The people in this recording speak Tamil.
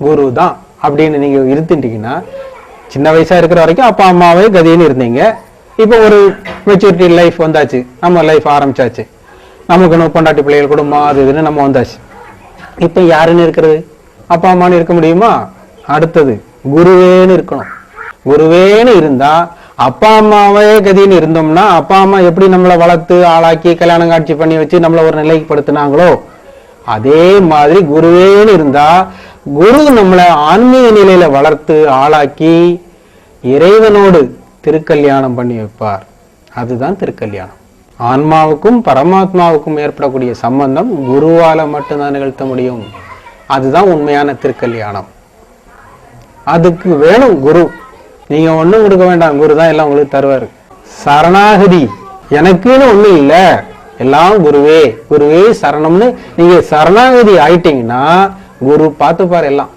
குரு தான் அப்படின்னு நீங்க இருந்துட்டீங்கன்னா, சின்ன வயசா இருக்கிற வரைக்கும் அப்பா அம்மாவே கதின்னு இருந்தீங்க. இப்போ ஒரு மெச்சூரிட்டி லைஃப் வந்தாச்சு, நம்ம லைஃப் ஆரம்பிச்சாச்சு, நமக்கு பொண்டாட்டி பிள்ளைகள் குடும்பம் அது இதுன்னு நம்ம வந்தாச்சு. இப்போ யாருன்னு இருக்கிறது? அப்பா அம்மானு இருக்க முடியுமா? அடுத்தது குருவேன்னு இருக்கணும். குருவேன்னு இருந்தா, அப்பா அம்மாவே கதின்னு இருந்தோம்னா, அப்பா அம்மா எப்படி நம்மளை வளர்த்து ஆளாக்கி கல்யாணம் காட்சி பண்ணி வச்சு நம்மளை ஒரு நிலைக்கு படுத்தினாங்களோ அதே மாதிரி குருவேன்னு இருந்தா, குரு நம்மளை ஆன்மீக நிலையில வளர்த்து ஆளாக்கி இறைவனோடு திருக்கல்யாணம் பண்ணி வைப்பார். அதுதான் திருக்கல்யாணம். ஆன்மாவுக்கும் பரமாத்மாவுக்கும் ஏற்படக்கூடிய சம்பந்தம் குருவால மட்டும்தான் நிகழ்த்த முடியும். அதுதான் உண்மையான திருக்கல்யாணம். அதுக்கு வேணும் குரு. நீங்க ஒண்ணும் கொடுக்க வேண்டாம், குரு தான் எல்லாம் உங்களுக்கு தருவாரு. சரணாகதி, எனக்குன்னு ஒண்ணும் இல்ல, எல்லாம் குருவே குருவே சரணம்னு நீங்க சரணாகதி ஆயிட்டீங்கன்னா குரு பார்த்துப்பார் எல்லாம்.